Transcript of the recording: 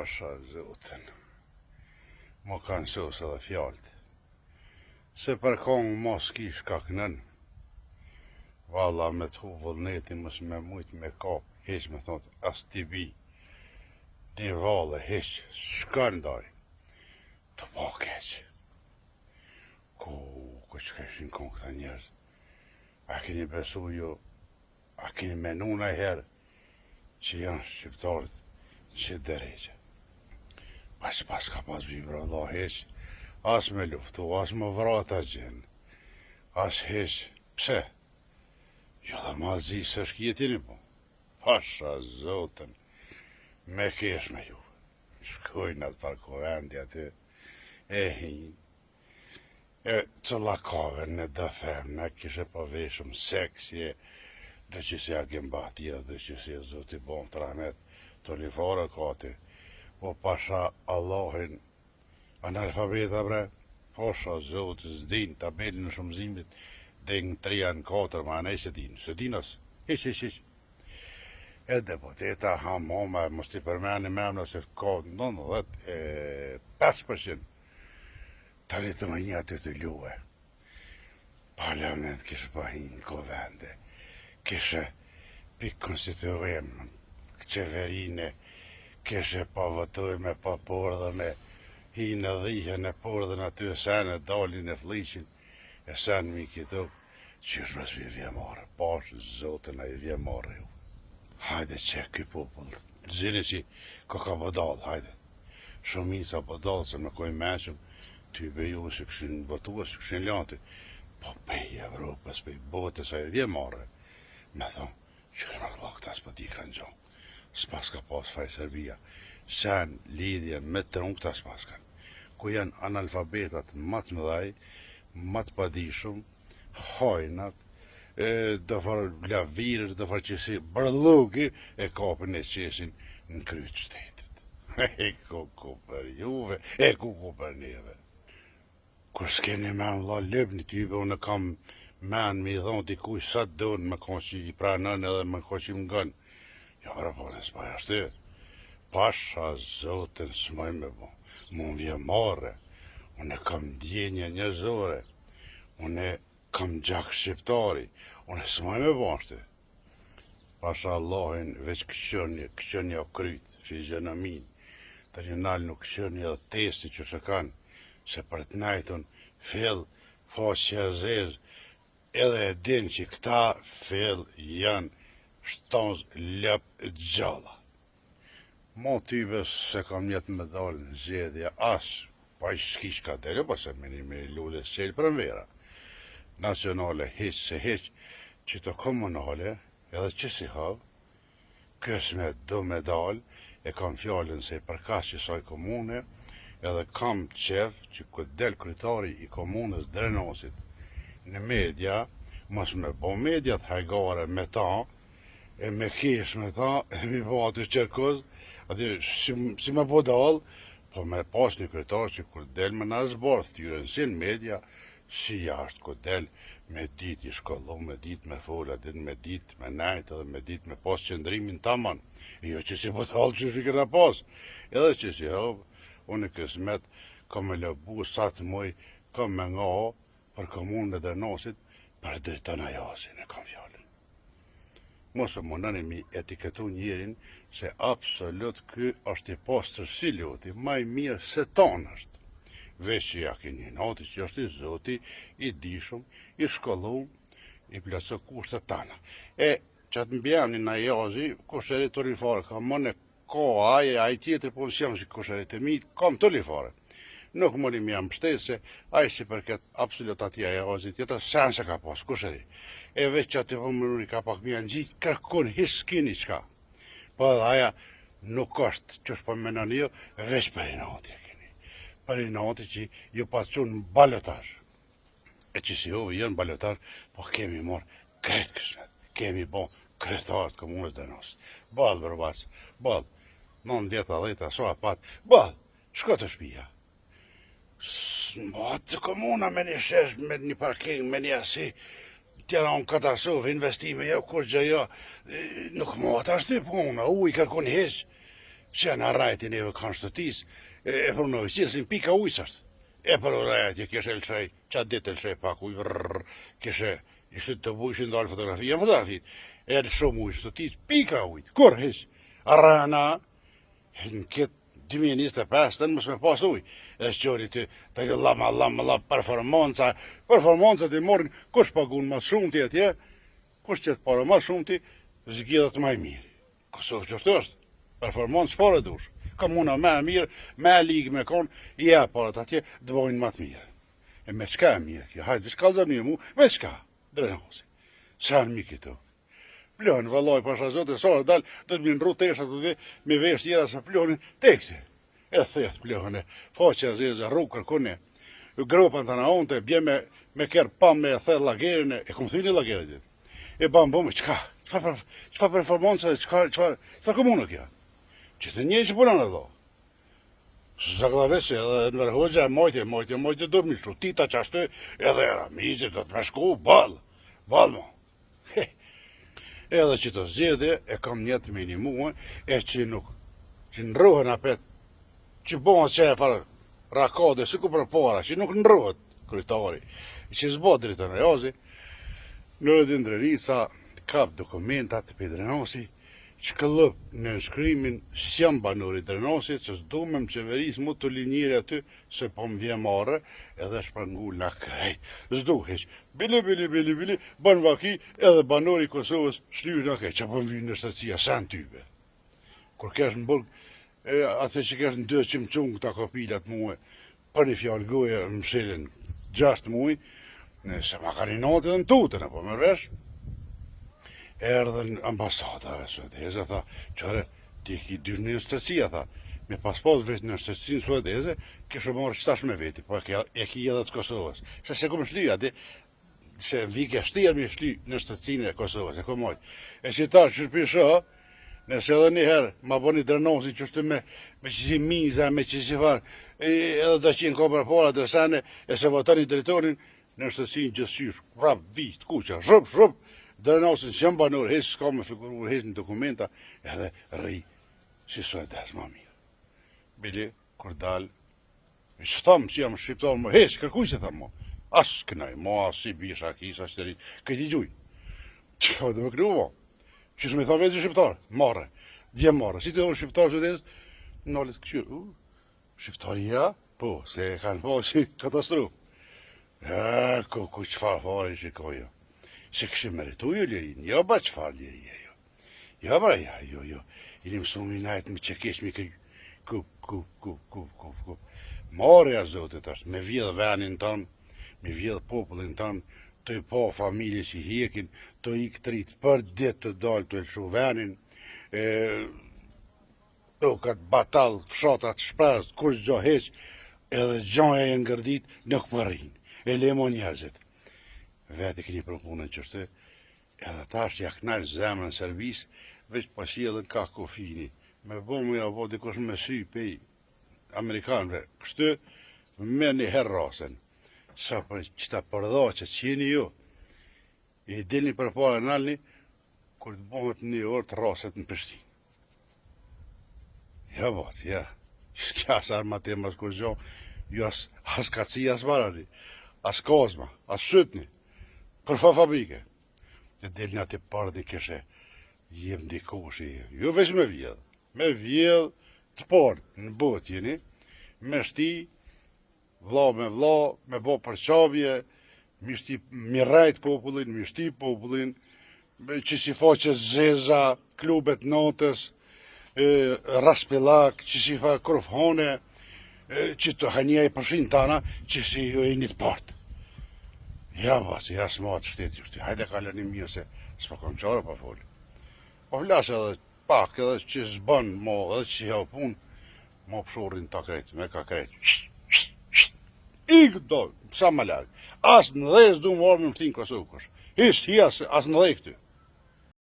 Pasha zotin, më kanë sos edhe fjallët. Se për kongë mos kish ka kënën, valla me të hu vullnetin mës me mujt me kap, heq me thot, as t'i bi, një vallë heq, shka ndaj, të pa keq. Ku që këshin kongë këta njerëz, a keni besu ju, a keni menu në herë, që janë shqiptarët që dëreqe. Pas ka pas vibra Allah heq, as me luftu, as me vrata gjenë, as heq, pse? Jo dhe ma zi së shkjetini po. Pasha zoten, me kesh me ju. Shkojnë atë parkovendi aty, e hinë. E cëlla kave në dëfem, në kishe pa veshëm seksje, dhe që si a gëmbatira, dhe që si a zoti bon të rahmet, të lifare kati, po pasha Allahin, analfabeta bre, pasha zotë zdin, tabelin në shumëzimit, dhe në 3 në 4, ma ne se din as, hiq. E deputeta hamoma, mos t'i përmeni memna se ka 95%, tani të më një aty të luhe. Parlament kishë pahin ko vende, kishë pik konstituim, qeverine, kishë pa vëtojme, pa pordhëme, hinë dhihën e pordhën aty senë, dalin e flishin, e senë mi këtu, që është mësë vje marë, pashë zotën a i vje marë ju. Hajde që këj popull, zini si ka bëdalë, hajde. Shumica bëdalë se me kojnë menqëm, ty beju se këshin votuar, se këshin ljantë, po pej Evropës, pej botës a i vje marë, me thonë, që është më lakta s'pa di kanë gjonë, s'pas ka pas faj Serbia, sen lidhje me trungë ta s'pas kanë, ku janë analfabetat matë mëdhaj, matë padishëm, hajnat, dhe farë lavirës, dhe farë qësi bërlugi, e kapën e qesin në krytë shtetit. E ku për juve, e ku për neve. Kur s'keni men la lëbni tybe, unë kam men me i thonë t'i kuj sa të donë me konë që i pranën edhe me konë që i më gënë. Ja, pra po në s'paja shtetë. Pasha zotën s'maj me bo, mu më vje marre, unë kam djenje njëzore, unë kam gjak shqiptari, unë s'maj me bo shte. Pasha Allahin veç këshërni o krytë, fizionomin, të një nalë nuk këshërni edhe testi që shë kanë, se për të najtën fill faqja zezë, edhe e din që këta fill janë shtonz lëp gjalla. Mo tybe se kam jetë me dalë në zjedhja asë, pa i s'kish ka dele, pa se me lullë s'qelë për mvera. Nacionale heq se heq, që të komunale, edhe që si havë, kësë me do me dalë, e kam fjallën se i përkas që saj komune, edhe kam qef që këtë del kryetari i komunës Drenosit në media, mos me bo mediat hajgare me ta, e me kesh me ta, e mi bo aty qërkoz, aty si me bo dalë, po me pas një kryetar që kur del me në zbarth tyre në sin media, si jashtë kur del me dit i shkollu, me dit me fola, me dit me najt edhe me dit me pas qëndrimin taman, jo që si po talë që shi këna pas, edhe që si havë, unë e kësmet, kam me lëbu sa të muj, kam me nga për komunën e Drenosit, për dritën a jasin e kam fjallin. Mosë më nëni mi etiketu njerin, se absolut kë është i pastër si loti, maj mirë se tonë është. Veç që ja keni nati që është i zoti, i dishëm, i shkollum, i plasë kushtet tana. E që të mbjemni në jazi, kushterit të rifare, ka më në ko aje, a i tjetër, po nësë jam që kushterit e mi, kam të rifare. Nuk më një jam pështet se a i si përket absolut atja jazi tjetër, sen se ka pas kushterit. E veç që aty vëmëruri ka pak mja në gjithë, kërkun hiskini qka. Po edhe aja nuk është që është për menon jo, veç për i nati e keni. Për i nati që ju pasë në balotash. E që si hove jënë balotash, po kemi morë kretë kësmet. Kemi bo kretarët komunës Drenos. Balë bërbas, balë, 9-10, so apat, balë, shko të shpia. Batë të komuna me një shesh, me një parking, me një asi, tjera unë katastrofë, investime, jo, kur gjë jo, nuk më atë ashtë të puna, i kërkun heq. që në rajti neve kanë shtëtis, e përnoj, si sin pika ujësasht. E për rajti, kështë elçaj, qatë ditë elçaj pak ujë, kështë, ishte të bujshin dalë fotografi, e në shumë ujë shtëtis, pika ujtë, kur hesh, arana, në këtë 2025 të në mësme pas ujë, e shqori të lama, performanca të morin, kush pagun mas shumë ti atje, kush qëtë para mas shumë ti, zgjidhet më mirë. Kosovë që është, performancë çfarë dush. Komuna më e mirë, më e ligë me kon, ja parat atje të bëjnë më të mirë. E me çka e mirë kjo? Hajde shkallzoni mu, me çka? Drenosi. Sa mi këtu. Plon vallaj pasha zotë sa dal, do të më rrutesha të me vesh tjera sa plonin tekse. E theth plonë. Faqja zeza rrugë kërkone. Grupan të na onte bje me kërë pam me thell lagerin, e kom thyni lagerin. E bam çka? Çfarë performanca, çfarë komunë kjo? Që të njëjë që punon ato. Zaglavesi edhe në Hoxha mojtje dormi kështu, tita qashtu edhe Ramizit do të me shku, bal mo. Edhe që të zjedhe e kam një të minimum, e që nuk, që nruhen apet, që bon që e farë rakade, si ku për para, që nuk nruhet kryetari, që zbot drejtën e jazi, në edhe ndreri sa kap dokumentat për Drenosi, që këllëp në nënshkrimin s'jam banori Drenosi, që s'du me më qeveris mu të linjiri aty, se po më vje marë, edhe shprangu në krejt. S'du heq, bili, ban vaki, edhe banori Kosovës shtyri në krejt, që po më vjë në shtacia, sa në tybe. Kur kesh në burg, atë që kesh në 200 qungë këta kopilat muë, për një fjallë goje më shilin 6 muj, se ma ka një natë edhe në tutën, apo më rvesh, erdhen ambasadave suedeze, tha, qëre, ti ki dy një shtëtsia, tha, me pasport veç në shtëtsin suedeze, kështë marrë qëtash me veti, po e ki edhe të Kosovës. Se kom shly, ati, se vike shtirë me shly në shtëtsin e Kosovës, e kom mojtë. E që ta shërpisha, nëse edhe njëherë, ma bo një Drenosi qështu me qësi miza, me qësi farë, edhe do qenë kopër para dërsane, e se votani drejtorin, në shtëtsin gjësysh, prap, vit, kuqa, shrup, Drenosin që jam banor, hes s'ka me figurur, hes në dokumenta, edhe rri, si suedes ma mirë. Bili, kur dal, që thamë që jam shqiptar, më hes, kërkuj se thamë, as kënaj, as si bisha, kisa, shteri, këti gjuj. Që ka dhe me kënu vo? Që shme thamë vetë shqiptar, marre, dje marre, si të dhe shqiptar suedes, nëllet këqyrë, shqiptar ja, po, se kanë po si katastrofë. Ku qëfar fare shikojo. Se kështë meritu jo lirin, jo ba qëfar liri e jo. Jo ba jo. Ili mësu mi najtë mi që kesh mi kup. Mare a zotit ashtë, me vjedh venin tanë, me vjedh popullin tanë, të i po familje që hjekin, të i këtrit për ditë të dalë të elshu venin, të këtë batal, fshatat shpres, kur gjo heq, edhe gjoja e ngërdit, nuk përrin, e lemo njerëzit. Vete këni përpunën qështë, edhe ta është jaknal zemrën servis, veç pasjedhen ka kofini. Me bo me avo dikush me sy pej Amerikanëve, kështë me një herë rasen. Sa për që ta përda që qeni jo, i dilni për para nalni, kur të bëhet një orë të raset në Prishtinë. Ja bas, ja. Kja sa armate mas kur gjo, jo as kaci, as varari, as kozma, as sytni. Për fa fabrike, që delë një ati parë dhe këshe, jem dikush i, jo veç me vjedh të parë në botë jeni, me shti, vla, me bo përqabje, mi rajt popullin, mi shti popullin, që si faqe zeza, klubet notës, raspilak, që si fa krofhone, që të hanja i përshin tana, që si jo e një të partë. Ja basi, ja s'matë shteti justi, hajde kalër një mirë se s'pa kom qarë pa folë. Po flasë edhe pak edhe që s'ban mo edhe që jau pun, mo pëshorin ta krejtë, me ka krejtë. Ikë do, sa më largë. As në dhejës du më orë me më tinë Kosovë kësh. As në dhejë këty.